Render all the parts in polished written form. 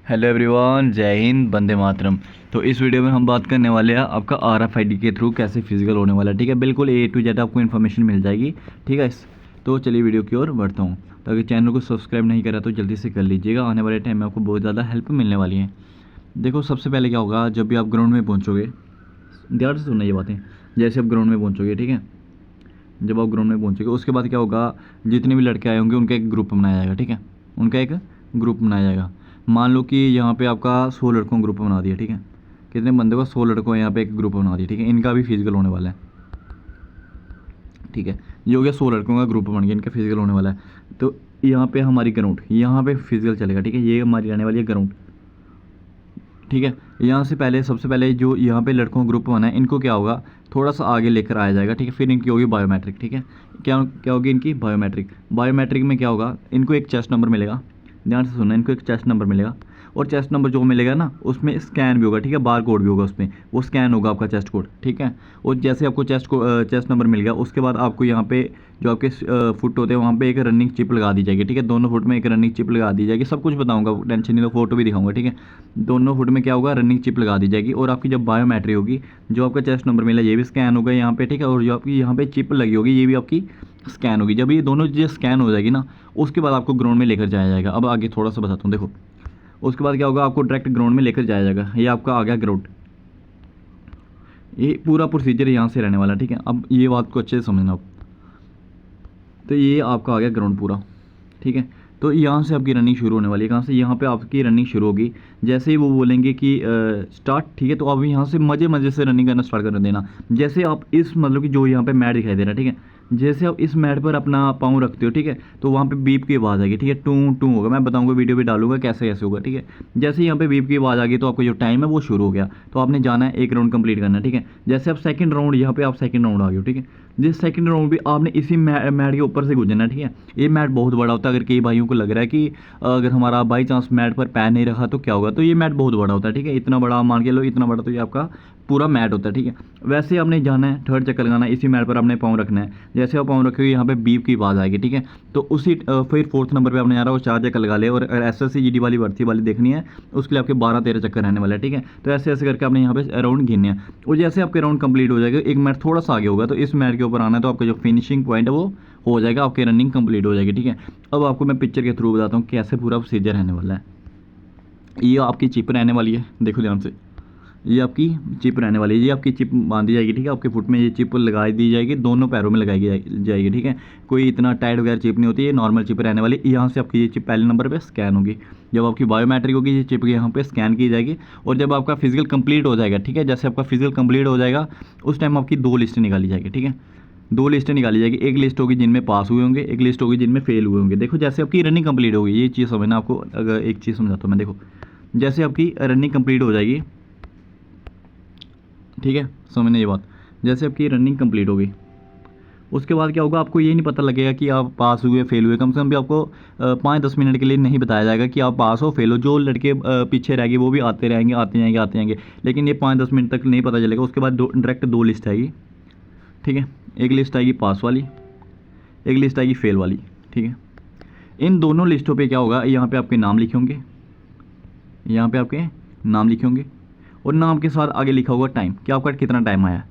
Hello everyone, जय हिंद, वंदे मातरम। तो इस वीडियो में हम बात करने वाले हैं आपका RFID के थ्रू कैसे फिजिकल होने वाला है। ठीक है, बिल्कुल A to Z आपको इन्फॉर्मेशन मिल जाएगी। ठीक है, तो चलिए वीडियो की ओर बढ़ता हूँ। तो अगर चैनल को सब्सक्राइब नहीं करा तो जल्दी से कर लीजिएगा, आने वाले टाइम में आपको बहुत ज़्यादा हेल्प मिलने वाली है। देखो, सबसे पहले क्या होगा, जब भी आप ग्राउंड में पहुँचोगे, ध्यान से सुनना ये बातें। जैसे आप ग्राउंड में पहुँचोगे, ठीक है, जब आप ग्राउंड में पहुँचोगे उसके बाद क्या होगा, जितने भी लड़के आए होंगे उनका एक ग्रुप बनाया जाएगा। ठीक है, उनका एक ग्रुप बनाया जाएगा। मान लो कि यहाँ पे आपका 100 लड़कों का ग्रुप बना दिया। ठीक है, कितने बंदे को, 100 लड़कों का यहाँ पे एक ग्रुप बना दिया। ठीक है, इनका भी फिजिकल होने वाला है। ठीक है, ये हो गया 100 लड़कों का ग्रुप बन गया, इनका फिजिकल होने वाला है। तो यहाँ पे हमारी ग्राउंड, यहाँ पे फिजिकल चलेगा। ठीक है, ये हमारी रहने वाली है ग्राउंड। ठीक है, यहाँ से पहले, सबसे पहले जो यहाँ पे लड़कों का ग्रुप बना है, इनको क्या होगा, थोड़ा सा आगे लेकर आया जाएगा। ठीक है, फिर इनकी होगी बायोमेट्रिक। ठीक है, क्या क्या होगी इनकी बायोमेट्रिक। बायोमेट्रिक में क्या होगा, इनको एक चेस्ट नंबर मिलेगा। ध्यान से सुनना, इनको एक चेस्ट नंबर मिलेगा, और चेस्ट नंबर जो मिलेगा ना, उसमें स्कैन भी होगा। ठीक है, बार कोड भी होगा उसमें, वो स्कैन होगा आपका चेस्ट कोड। ठीक है, और जैसे आपको चेस्ट नंबर मिल गया, उसके बाद आपको यहाँ पे जो आपके फुट होते हैं वहाँ पे एक रनिंग चिप लगा दी जाएगी। ठीक है, दोनों फुट में एक रनिंग चिप लगा दी जाएगी। सब कुछ बताऊंगा, टेंशन नहीं लो, फोटो भी दिखाऊंगा। ठीक है, दोनों फुट में क्या होगा, रनिंग चिप लगा दी जाएगी। और आपकी जब बायोमेट्रिक होगी, जो आपका चेस्ट नंबर मिला ये भी स्कैन होगा यहाँ पे। ठीक है, और जो आपकी यहाँ पे चिप लगी होगी ये भी आपकी स्कैन होगी। जब ये दोनों चीज़ें स्कैन हो जाएगी ना, उसके बाद आपको ग्राउंड में लेकर जाया जाएगा। अब आगे थोड़ा सा बताता हूँ, देखो। उसके बाद क्या होगा, आपको डायरेक्ट ग्राउंड में लेकर जाया जाएगा। ये आपका आ गया ग्राउंड। ये पूरा प्रोसीजर यहाँ से रहने वाला। ठीक है, अब ये बात को अच्छे से समझना आप। तो ये आपका आ गया ग्राउंड पूरा। ठीक है, तो यहाँ से आपकी रनिंग शुरू होने वाली है। कहाँ से, यहाँ पे आपकी रनिंग शुरू होगी। जैसे ही वो बोलेंगे कि स्टार्ट, ठीक है, तो आप यहाँ से मज़े मज़े से रनिंग करना स्टार्ट कर देना। जैसे आप इस, मतलब कि जो यहाँ पे मैट दिखाई दे रहा है, ठीक है, जैसे आप इस मैट पर अपना पाँव रखते हो, ठीक है, तो वहाँ पे बीप की आवाज़ आएगी। ठीक है, टू टू होगा, मैं बताऊँगा, वीडियो भी डालूंगा कैसे कैसे होगा। ठीक है, जैसे यहाँ पे बीप की आवाज़ आ गई तो आपका जो टाइम है वो शुरू हो गया। तो आपने जाना है एक राउंड कंप्लीट करना है। ठीक है, जैसे आप सेकंड राउंड, यहाँ पे आप सेकंड राउंड आ गए हो। ठीक है, जिस सेकंड राउंड भी आपने इसी मैट के ऊपर से गुजरना है। ठीक है, ये मैट बहुत बड़ा होता है। अगर कई भाइयों को लग रहा है कि अगर हमारा बाई चांस मैट पर पैर नहीं रखा तो क्या होगा, तो ये मैट बहुत बड़ा होता है। ठीक है, इतना बड़ा मान के लो, इतना बड़ा तो ये आपका पूरा मैट होता है। ठीक है, वैसे आपने जाना है, थर्ड चक्कर लगाना है, इसी मैट पर आपने पाँव रखना है। जैसे आप पाँव रखोगे यहाँ पे बीप की आवाज़ आएगी। ठीक है, तो उसी फिर फोर्थ नंबर पे आपने जा रहा है, वो 4 चक्कर लगा ले। और अगर SSC GD वाली भर्ती वाली देखनी है, उसके लिए आपके 12-13 चक्कर रहने वाले हैं। ठीक है, तो ऐसे ऐसे करके आपने यहाँ पे राउंड गिनने हैं। और जैसे आपके राउंड कंप्लीट हो जाएगा, एक मैट थोड़ा सा आगे होगा, तो इस मैट के ऊपर आना है, तो आपका जो फिनिशिंग पॉइंट है वो हो जाएगा, आपकी रनिंग कंप्लीट हो जाएगी। ठीक है, अब आपको मैं पिक्चर के थ्रू बताता हूँ कैसे पूरा प्रोसीजर रहने वाला है। ये आपकी चिप रहने वाली है, देखो ध्यान से। ये आपकी चिप रहने वाली है, ये आपकी चिप बांधी जाएगी। ठीक है, आपके फुट में ये चिप लगा दी जाएगी, दोनों पैरों में लगाई जाएगी। ठीक है, कोई इतना टाइट वगैरह चिप नहीं होती, ये नॉर्मल चिप रहने वाली। यहाँ से आपकी ये चिप पहले नंबर पे स्कैन होगी। जब आपकी बायोमेट्रिक होगी, ये चिप यहाँ पे स्कैन की जाएगी। और जब आपका फिजिकल कंप्लीट हो जाएगा, ठीक है, जैसे आपका फिजिकल कंप्लीट हो जाएगा, उस टाइम आपकी 2 लिस्टें निकाली जाएगी। ठीक है, 2 लिस्टें निकाली जाएगी। एक लिस्ट होगी जिनमें पास हुए होंगे, एक लिस्ट होगी जिनमें फेल हुए होंगे। देखो, जैसे आपकी रनिंग कंप्लीट होगी, ये चीज़ समझना आपको। अगर एक चीज़ समझाता हूँ मैं, देखो, जैसे आपकी रनिंग कंप्लीट हो जाएगी, ठीक है, समझना ये बात। जैसे आपकी रनिंग कंप्लीट हो गई, उसके बाद क्या होगा, आपको ये नहीं पता लगेगा कि आप पास हुए फेल हुए। कम से कम भी आपको 5-10 मिनट के लिए नहीं बताया जाएगा कि आप पास हो फेल हो। जो लड़के पीछे रहेंगे वो भी आते रहेंगे, आते जाएंगे, आते जाएंगे, लेकिन ये 5-10 मिनट तक नहीं पता चलेगा। उसके बाद डायरेक्ट 2 लिस्ट आएगी। ठीक है, एक लिस्ट आएगी पास वाली, एक लिस्ट आएगी फेल वाली। ठीक है, इन दोनों लिस्टों पे क्या होगा, यहाँ पे आपके नाम लिखे होंगे, यहाँ पे आपके नाम लिखे होंगे, और नाम के साथ आगे लिखा होगा टाइम, कि आपका कितना टाइम आया।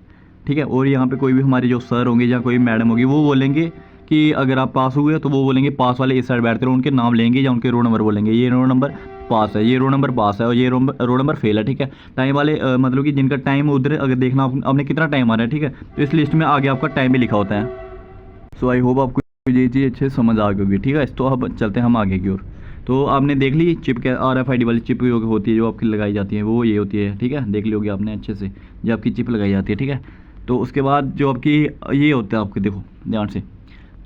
ठीक है, और यहाँ पे कोई भी हमारे जो सर होंगे या कोई मैडम होगी, वो बोलेंगे कि अगर आप पास हुए तो वो बोलेंगे पास वाले इस साइड बैठते रहो, उनके नाम लेंगे या उनके रोल नंबर बोलेंगे, ये रोल नंबर पास है, ये रोल नंबर पास है, और ये रोल नंबर फेल है। ठीक है, टाइम वाले मतलब कि जिनका टाइम उधर अगर देखना आपने कितना टाइम आ रहा है। ठीक है, तो इस लिस्ट में आगे आपका टाइम भी लिखा होता है। सो आई होप आपको ये चीज़ अच्छे से समझ आ गई होगी। ठीक है, तो अब चलते हैं हम आगे की ओर। तो आपने देख ली चिप, के RFID वाली चिप होती है जो आपकी लगाई जाती है, वो ये होती है। ठीक है, देख ली होगी आपने अच्छे से, जो आपकी चिप लगाई जाती है। ठीक है, तो उसके बाद जो आपकी ये होता है, आपके देखो ध्यान से,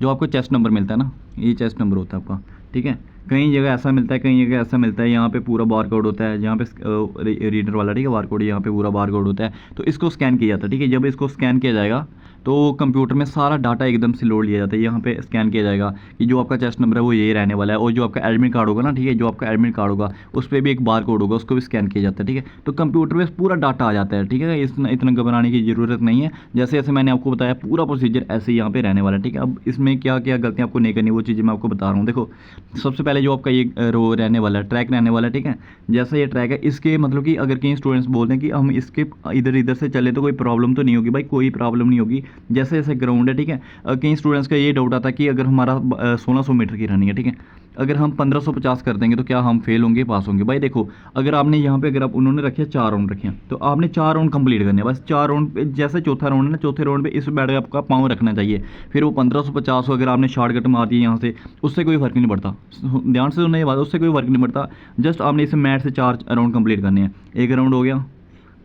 जो आपको चेस्ट नंबर मिलता है ना, ये चेस्ट नंबर होता है आपका। ठीक है, कई जगह ऐसा मिलता है, कई जगह ऐसा मिलता है, यहाँ पे पूरा बार कोड होता है, यहाँ पे रीडर वाला, ठीक है, बार कोड, यहाँ पे पूरा बार कोड होता है। तो इसको स्कैन किया जाता है। ठीक है, जब इसको स्कैन किया जाएगा तो कंप्यूटर में सारा डाटा एकदम से लोड लिया जाता है। यहाँ पे स्कैन किया जाएगा कि जो आपका चेस्ट नंबर है वो ये रहने वाला है, और जो आपका एडमिट कार्ड होगा ना, ठीक है, जो आपका एडमिट कार्ड होगा उस पर भी एक बार कोड होगा, उसको भी स्कैन किया जाता है। ठीक है, तो कंप्यूटर में पूरा डाटा आ जाता है। ठीक है, इतना घबराने की ज़रूरत नहीं है। जैसे जैसे मैंने आपको बताया, पूरा प्रोसीजर ऐसे ही यहाँ पे रहने वाला है। ठीक है, अब इसमें क्या क्या गलतियाँ आपको नहीं करनी, वो चीज़ें मैं आपको बता रहा हूँ। देखो, सबसे पहले पहले जो आपका ये रो रहने वाला है, ट्रैक रहने वाला है, ठीक है। जैसा ये ट्रैक है इसके मतलब कि अगर कई स्टूडेंट्स बोलते हैं कि हम इसके इधर इधर से चले तो कोई प्रॉब्लम तो नहीं होगी, भाई कोई प्रॉब्लम नहीं होगी। जैसे जैसे ग्राउंड है, ठीक है। कई स्टूडेंट्स का ये डाउट आता है कि अगर हमारा 1600 मीटर की रनिंग है, ठीक है, अगर हम 1550 कर देंगे तो क्या हम फेल होंगे पास होंगे? भाई देखो, अगर आपने यहाँ पे अगर आप उन्होंने रखे 4 राउंड रखे हैं तो आपने 4 राउंड कंप्लीट करने हैं, बस 4 राउंड पे। जैसे चौथा राउंड है ना, चौथे राउंड पे इस बैठ आपका पाँव रखना चाहिए। फिर वो 1550 हो, अगर आपने शॉर्टकट मार दिया यहाँ से, उससे कोई फ़र्क नहीं पड़ता। ध्यान से सुनना ये बात, उससे कोई फ़र्क नहीं पड़ता। जस्ट आपने इसे मैट से 4 राउंड कंप्लीट करने हैं। एक राउंड हो गया,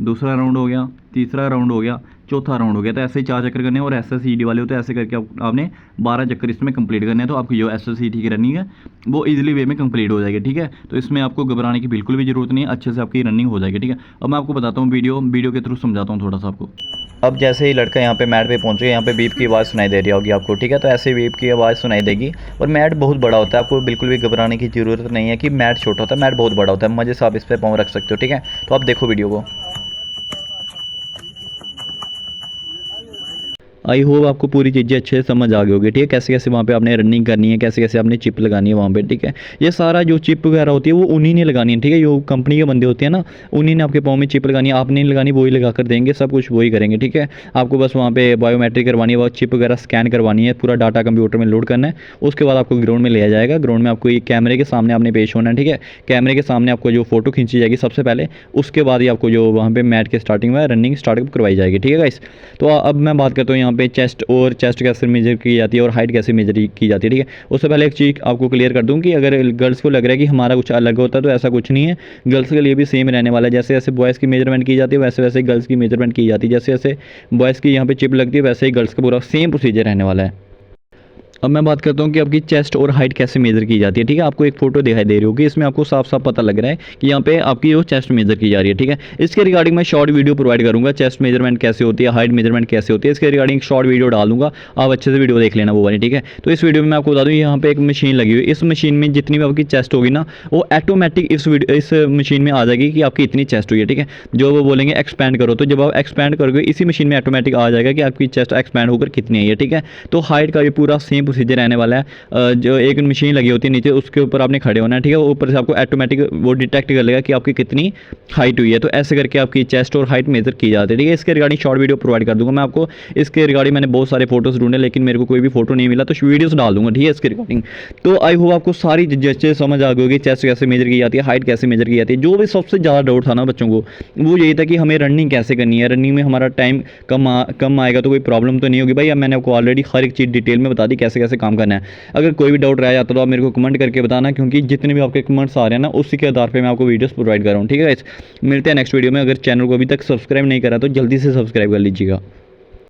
दूसरा राउंड हो गया, तीसरा राउंड हो गया, चौथा राउंड हो गया। तो ऐसे ही 4 चक्कर करने हैं। और SSCD वाले हो तो ऐसे करके आपने 12 चक्कर इसमें कंप्लीट करने हैं, तो आपकी जो SSCD की रनिंग है वो इजीली वे में कंप्लीट हो जाएगी, ठीक है। तो इसमें आपको घबराने की बिल्कुल भी ज़रूरत नहीं है, अच्छे से आपकी रनिंग हो जाएगी, ठीक है। अब मैं आपको बताता हूँ, वीडियो के थ्रू समझाता हूँ थोड़ा सा आपको। अब जैसे ही लड़का यहाँ पे मैट पे पहुँचे, यहाँ पे बीप की आवाज़ सुनाई दे रही होगी आपको, ठीक है। तो ऐसे बीप की आवाज़ सुनाई देगी। और मैट बहुत बड़ा होता है, आपको बिल्कुल भी घबराने की ज़रूरत नहीं है कि मैट छोटा होता है, मैट बहुत बड़ा होता है। मज़े से आप इस पर पाँव रख सकते हो, ठीक है। तो आप देखो वीडियो को। आई होप आपको पूरी चीज़ें अच्छे से समझ आ गई होगी, ठीक है। कैसे कैसे वहाँ पे आपने रनिंग करनी है, कैसे कैसे आपने चिप लगानी है वहाँ पे, ठीक है। ये सारा जो चिप वगैरह होती है वो उन्हीं ने लगानी है, ठीक है। जो कंपनी के बंदे होते हैं ना, उन्हीं ने आपके पाँव में चिप लगानी है, आपने नहीं लगानी, वही लगा कर देंगे, सब कुछ वही करेंगे, ठीक है। आपको बस वहाँ पे बायोमेट्रिक करवानी है, वो चिप वगैरह स्कैन करवानी है, पूरा डाटा कंप्यूटर में लोड करना है। उसके बाद आपको ग्राउंड में लिया जाएगा। ग्राउंड में आपको ये कैमरे के सामने आपने पेश होना है, ठीक है। कैमरे के सामने आपको जो फोटो खींची जाएगी सबसे पहले, उसके बाद ही आपको जो वहाँ पे मैट के स्टार्टिंग में रनिंग स्टार्ट करवाई जाएगी, ठीक है गाइस। तो अब मैं बात करता हूँ यहाँ पे चेस्ट कैसे मेजर की जाती है और हाइट कैसे मेजर की जाती है, ठीक है। उससे पहले एक चीज़ आपको क्लियर कर दूं कि अगर गर्ल्स को लग रहा है कि हमारा कुछ अलग होता है तो ऐसा कुछ नहीं है। गर्ल्स के लिए भी सेम रहने वाला है। जैसे जैसे बॉयज़ की मेजरमेंट की जाती है वैसे वैसे गर्ल्स की मेजरमेंट की जाती है। जैसे जैसे बॉयज़ की यहाँ पे चिप लगती है वैसे ही गर्ल्स का पूरा सेम प्रोसीजर रहने वाला है। अब मैं बात करता हूँ कि आपकी चेस्ट और हाइट कैसे मेजर की जाती है, ठीक है। आपको एक फोटो दिखाई दे रही होगी, इसमें आपको साफ साफ पता लग रहा है कि यहाँ पे आपकी जो चेस्ट मेजर की जा रही है, ठीक है। इसके रिगार्डिंग मैं शॉर्ट वीडियो प्रोवाइड करूँगा, चेस्ट मेजरमेंट कैसे होती है, हाइट मेजरमेंट कैसे होती है, इसके रिगार्डिंग शॉर्ट वीडियो डालूंगा, आप अच्छे से वीडियो देख लेना वो वाली, ठीक है। तो इस वीडियो में मैं आपको बता दूँ, यहाँ पे एक मशीन लगी हुई है। इस मशीन में जितनी भी आपकी चेस्ट होगी ना, वो ऑटोमेटिक इस मशीन में आ जाएगी कि आपकी इतनी चेस्ट हुई है, ठीक है। जो वो बोलेंगे एक्सपैंड करो, तो जब आप एक्सपैंड करोगे इसी मशीन में ऑटोमेटिक आ जाएगा कि आपकी चेस्ट एक्सपैंड होकर कितनी आई है, ठीक है। तो हाइट का भी पूरा सेम प्रोसीजर रहने वाला है। जो एक मशीन लगी होती है नीचे, उसके ऊपर आपने खड़े होना है, ठीक है। ऊपर से आपको ऑटोमेटिक वो डिटेक्ट कर लेगा कि आपकी कितनी हाइट हुई है। तो ऐसे करके आपकी चेस्ट और हाइट मेजर की जाती है, ठीक है। इसके रिगार्डिंग शॉर्ट वीडियो प्रोवाइड कर दूंगा मैं आपको। इसके रिगार्डिंग मैंने बहुत सारे फोटोज ढूंढे लेकिन मेरे को कोई भी फोटो नहीं मिला, तो वीडियोस डाल दूंगा, ठीक है, इसके रिगार्डिंग। तो आई होप आपको सारी चीज़ें समझ आ गई होगी, चेस्ट कैसे मेजर की जाती है, हाइट कैसे मेजर की जाती है। जो भी सबसे ज़्यादा डाउट था ना बच्चों को, वो यही था कि हमें रनिंग कैसे करनी है, रनिंग में हमारा टाइम कम आएगा तो कोई प्रॉब्लम तो नहीं होगी। भाई अब मैंने आपको ऑलरेडी हर एक चीज़ डिटेल में बता दी कैसे कैसे काम करना है। अगर कोई भी डाउट रह जाता तो आप मेरे को कमेंट करके बताना, क्योंकि जितने भी आपके कमेंट्स आ रहे हैं ना उसी के आधार पे मैं आपको वीडियोस प्रोवाइड कर रहा हूँ, ठीक है गाइस। मिलते हैं नेक्स्ट वीडियो में। अगर चैनल को अभी तक सब्सक्राइब नहीं करा तो जल्दी से सब्सक्राइब कर लीजिएगा।